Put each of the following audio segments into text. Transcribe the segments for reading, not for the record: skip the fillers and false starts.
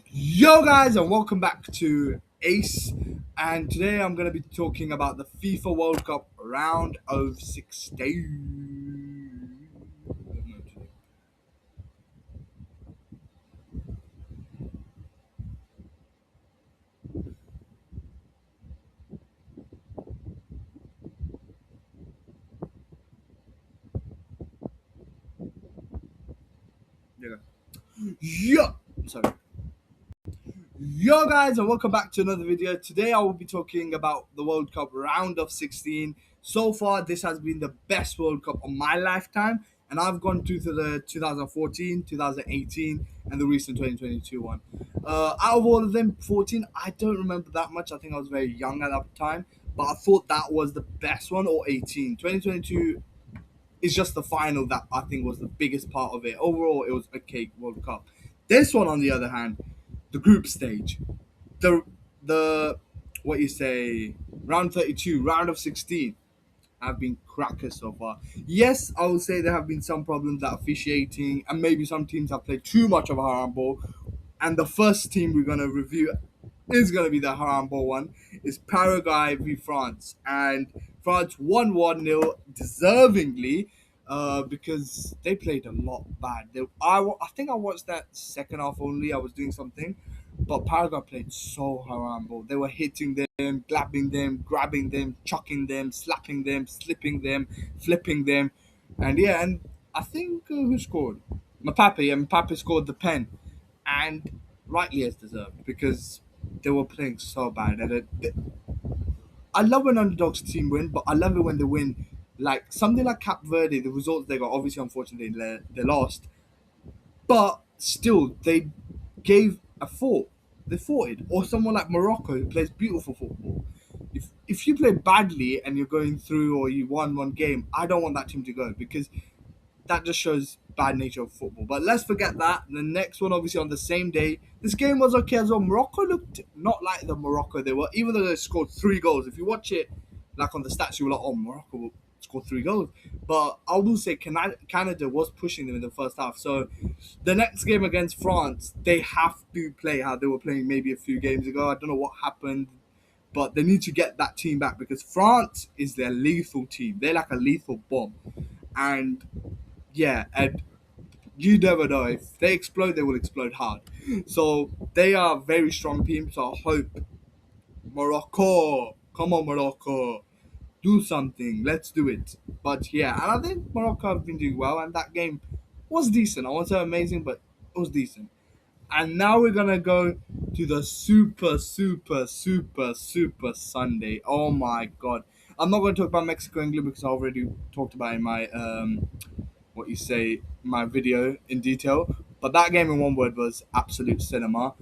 Yo, guys, and welcome back to Ace. And today I'm going to be talking about the FIFA World Cup round of 16. Yeah. Yo, sorry. Yo, guys, and welcome back to another video. Today I will be talking about the World Cup round of 16. So far, this has been the best World Cup of my lifetime, and I've gone through to the 2014, 2018, and the recent 2022 one. Out of all of them, 14, I don't remember that much. I think I was very young at that time, but I thought that was the best one, or 18. 2022 is just the final that I think was the biggest part of it. Overall, it was a cake World Cup. This one, on the other hand, the group stage, the what you say, round 32, round of 16 have been crackers so far. Yes, I will say there have been some problems that officiating, and maybe some teams have played too much of a handball. And the first team we're gonna review is gonna be the handball one. Is Paraguay v France, and France won 1-0 deservingly. Because they played a lot bad. I think I watched that second half only. I was doing something, but Paraguay played so horrible. They were hitting them, grabbing them, chucking them, slapping them, slipping them, flipping them, and yeah, and I think who scored? Mbappe. Yeah, Mbappe scored the pen, and rightly as deserved because they were playing so bad. And I love when underdogs team win, but I love it when they win like something like Cap Verde. The results they got, obviously, unfortunately, they lost, but still they gave a fought. They fought it. Or someone like Morocco who plays beautiful football. If you play badly and you're going through or you won one game, I don't want that team to go because that just shows bad nature of football. But let's forget that. The next one, obviously, on the same day, this game was okay as well. Morocco looked not like the Morocco they were, even though they scored 3 goals. If you watch it, like on the stats, you were like, oh, Morocco scored 3 goals. But I will say Canada was pushing them in the first half. So the next game against France, they have to play how they were playing maybe a few games ago. I don't know what happened, but they need to get that team back because France is their lethal team. They're like a lethal bomb. And yeah, and you never know. If they explode, they will explode hard. So they are a very strong team. So I hope Morocco, come on, Morocco, do something. Let's do it. But yeah, and I think Morocco have been doing well, and that game was decent. I won't say amazing, but it was decent. And now we're gonna go to the super Sunday. Oh my god. I'm not gonna talk about Mexico England because I already talked about it in my what you say my video in detail. But that game in one word was absolute cinema.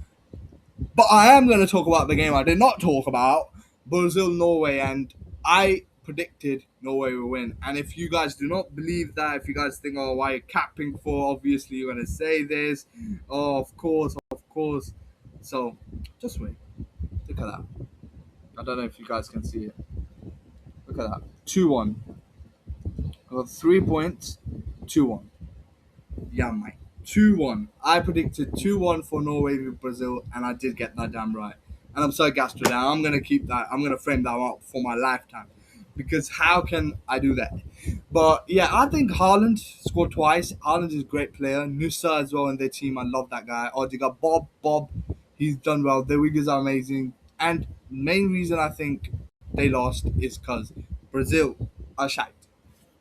But I am going to talk about the game I did not talk about, Brazil Norway, and I predicted Norway will win. And if you guys do not believe that, if you guys think, oh, why are you capping for? Obviously, you're going to say this. Oh, of course, of course. So just wait. Look at that. I don't know if you guys can see it. Look at that. 2-1. I got 3 points. 2-1. Yeah, mate. 2-1. I predicted 2-1 for Norway with Brazil, and I did get that damn right. And I'm so gassed with that. I'm going to keep that. I'm going to frame that up for my lifetime. Because how can I do that? But yeah, I think Haaland scored twice. Haaland is a great player. Nusa as well in their team. I love that guy. Odegaard, Bob, he's done well. Their wingers are amazing. And main reason I think they lost is because Brazil are shite.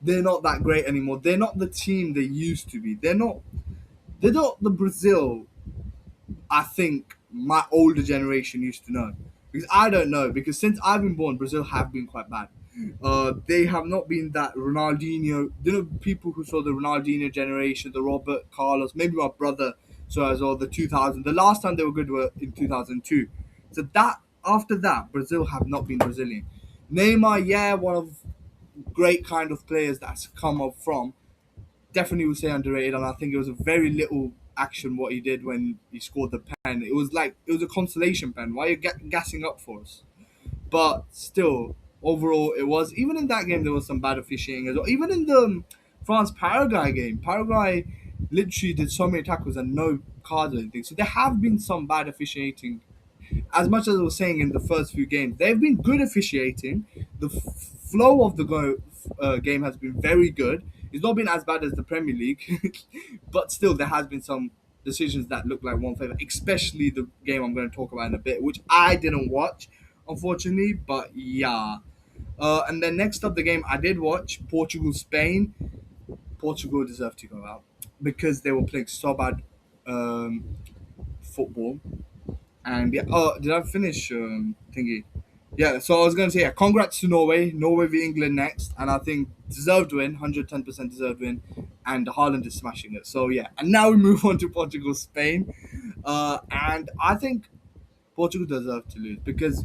They're not that great anymore. They're not the team they used to be. They're not the Brazil I think my older generation used to know. Because I don't know. Because since I've been born, Brazil have been quite bad. They have not been that Ronaldinho. You know, people who saw the Ronaldinho generation, the Robert Carlos, maybe my brother saw as well, the 2000. The last time they were good were in 2002. So that after that, Brazil have not been Brazilian. Neymar, yeah, one of great kind of players that's come up from definitely would say underrated, and I think it was a very little action what he did when he scored the pen. It was like it was a consolation pen. Why are you gassing up for us? But still, overall, it was even in that game there was some bad officiating as well. Even in the France Paraguay game, Paraguay literally did so many tackles and no cards or anything. So there have been some bad officiating. As much as I was saying in the first few games, they've been good officiating. The flow of the game has been very good. It's not been as bad as the Premier League, but still there has been some decisions that look like one favor, especially the game I'm going to talk about in a bit, which I didn't watch, unfortunately. But yeah, and then next up, the game I did watch, Portugal Spain. Portugal deserved to go out because they were playing so bad um, football. And yeah, oh, did I finish thingy? Yeah, so I was gonna say, yeah, congrats to Norway. Norway v England next, and I think deserved win, 110% deserved win, and Haaland is smashing it. So yeah, and now we move on to Portugal Spain, and I think Portugal deserved to lose because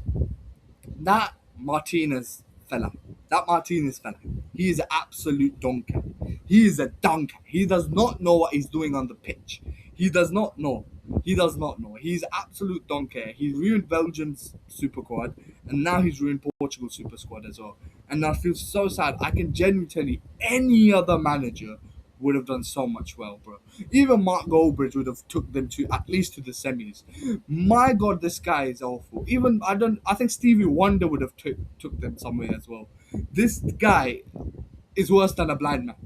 that Martinez fella, that Martinez fella, he is an absolute donkey. He is a donkey. He does not know what he's doing on the pitch. He does not know. He does not know. He's absolute donkey. He ruined Belgium's super squad, and now he's ruined Portugal's super squad as well. And I feel so sad. I can genuinely tell you, any other manager would have done so much well, bro. Even Mark Goldbridge would have took them to at least to the semis. My God, this guy is awful. Even I don't. I think Stevie Wonder would have took them somewhere as well. This guy is worse than a blind man.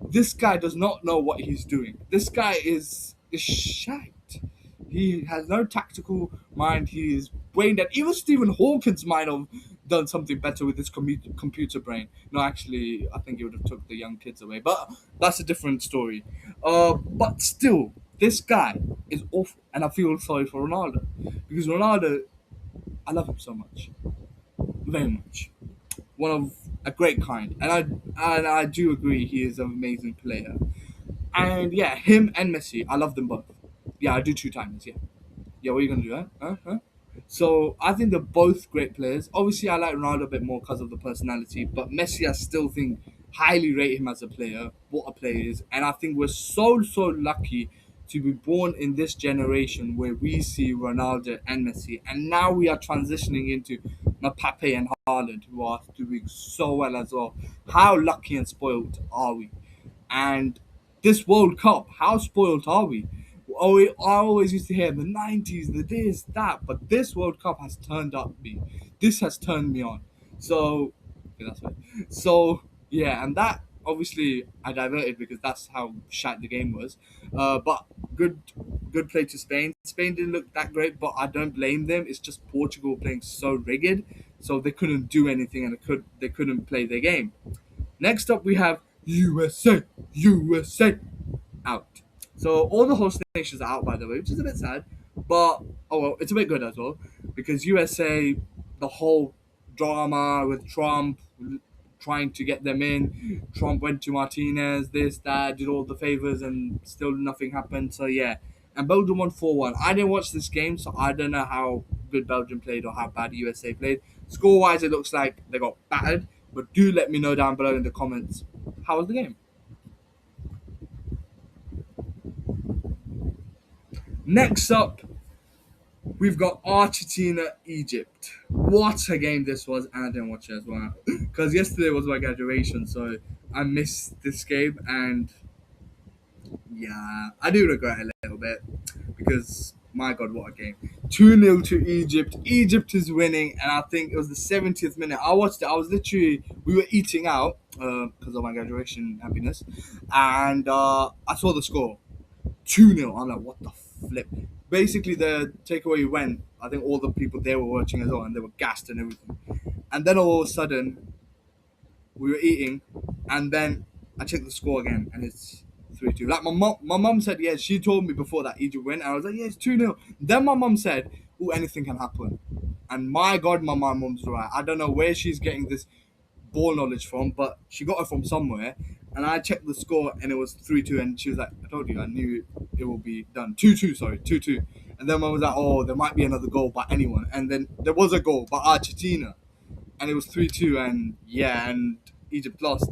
This guy does not know what he's doing. This guy is shite. He has no tactical mind. He is brain dead. Even Stephen Hawkins might have done something better with his computer brain. No, actually, I think he would have took the young kids away. But that's a different story. But still, this guy is awful, and I feel sorry for Ronaldo because Ronaldo, I love him so much, very much. One of a great kind, and I do agree he is an amazing player. And yeah, him and Messi, I love them both. Yeah, I do two times. Yeah, yeah. What are you gonna do? Huh? So I think they're both great players. Obviously, I like Ronaldo a bit more because of the personality, but Messi, I still think highly rate him as a player. What a player he is, and I think we're so lucky to be born in this generation where we see Ronaldo and Messi, and now we are transitioning into Mbappe and Haaland, who are doing so well as well. How lucky and spoiled are we? And this World Cup, how spoiled are we? Oh, I always used to hear the 90s, the this, that, but this World Cup has turned up me. This has turned me on. So, okay, that's right. So, yeah, and that obviously I diverted because that's how shat the game was. But good, good play to Spain. Spain didn't look that great, but I don't blame them. It's just Portugal playing so rigged, so they couldn't do anything and they couldn't play their game. Next up, we have USA out. So all the host nations are out, by the way, which is a bit sad, but oh well, it's a bit good as well because USA, the whole drama with Trump trying to get them in, Trump went to Martinez, this that, did all the favors, and still nothing happened. So yeah, and Belgium won 4-1. I didn't watch this game, so I don't know how good Belgium played or how bad USA played. Score wise, it looks like they got battered, but do let me know down below in the comments how was the game. Next up, we've got Argentina, Egypt. What a game this was, and I didn't watch it as well because yesterday was my graduation, so I missed this game, and yeah, I do regret it a little bit because my God, what a game! 2-0 to Egypt. Egypt is winning, and I think it was the 70th minute. I watched it. I was literally we were eating out because of my graduation happiness, and I saw the score. 2-0. I'm like, what the flip? Basically, the takeaway went. I think all the people there were watching as well, and they were gassed and everything. And then all of a sudden, we were eating, and then I checked the score again, and it's 3-2. Like my mom said, yeah, she told me before that Egypt win, and I was like, yeah, it's 2-0. Then my mom said, oh, anything can happen. And my God, my mom's right. I don't know where she's getting this ball knowledge from, but she got it from somewhere. And I checked the score, and it was 3-2. And she was like, "I told you, I knew it will be done." 2-2, sorry, 2-2. And then I was like, "Oh, there might be another goal by anyone." And then there was a goal by Argentina, and it was 3-2. And yeah, and Egypt lost.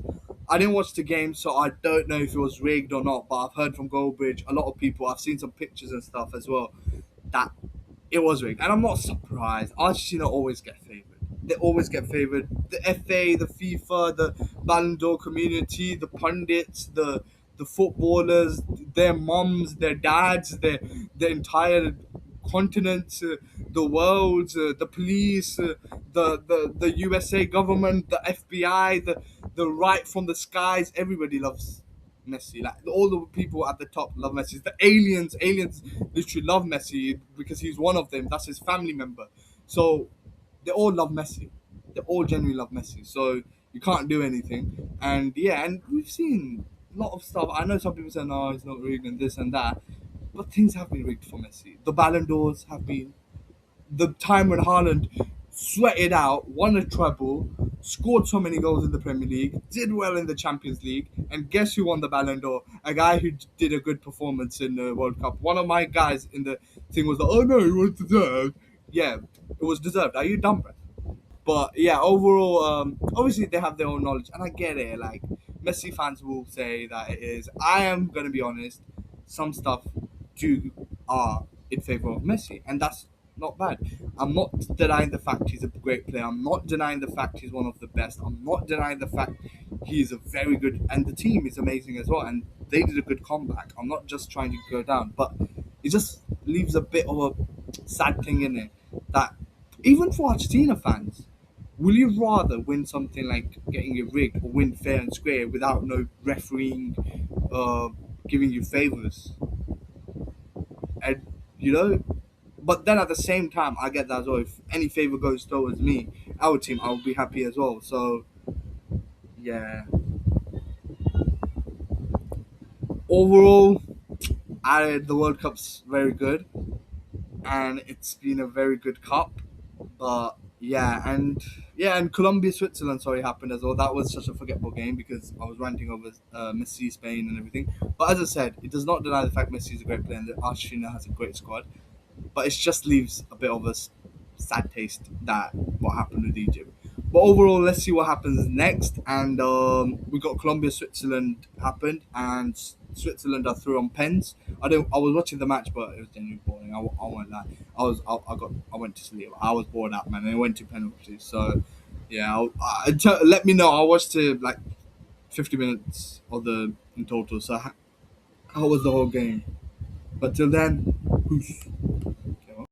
I didn't watch the game, so I don't know if it was rigged or not. But I've heard from Goldbridge, a lot of people. I've seen some pictures and stuff as well that it was rigged, and I'm not surprised. Argentina always get favoured. They always get favoured. The FA, the FIFA, the Ballon d'Or community, the pundits, the footballers, their moms, their dads, their entire continents, the world, the police, the USA government, the FBI, the right from the skies. Everybody loves Messi. Like all the people at the top love Messi. The aliens literally love Messi because he's one of them. That's his family member. So they all love Messi. They all genuinely love Messi. So you can't do anything. And yeah, and we've seen a lot of stuff. I know some people say no, it's not rigged and this and that, but things have been rigged for Messi. The Ballon d'Ors have been. The time when Haaland sweated out, won a treble, scored so many goals in the Premier League, did well in the Champions League, and guess who won the Ballon d'Or? A guy who did a good performance in the World Cup. One of my guys in the thing was like, "Oh no, it was deserved." Yeah, it was deserved. Are you dumb, bro? But yeah, overall, obviously they have their own knowledge, and I get it. Like Messi fans will say that it is. I am gonna be honest. Some stuff do are in favor of Messi, and that's not bad. I'm not denying the fact he's a great player. I'm not denying the fact he's one of the best. I'm not denying the fact he's a very good, and the team is amazing as well. And they did a good comeback. I'm not just trying to go down, but it just leaves a bit of a sad thing in it that even for Argentina fans. Will you rather win something like getting it rigged or win fair and square without no refereeing, uh, giving you favors? And you know, but then at the same time, I get that as well. If any favor goes towards me, our team, I'll be happy as well. So yeah, overall, the World Cup's very good, and it's been a very good cup. But and Colombia Switzerland sorry happened as well. That was such a forgettable game because I was ranting over Messi, Spain, and everything. But as I said, it does not deny the fact Messi is a great player and that Argentina has a great squad. But it just leaves a bit of a sad taste that what happened with Egypt. But overall, let's see what happens next. And we got Colombia, Switzerland happened, and Switzerland are through on pens. I was watching the match, but it was genuinely boring. I won't lie. I went to sleep. I was bored out, man. And it went to penalties. So yeah, let me know. I watched like 50 minutes of the in total. So how was the whole game? But till then, peace.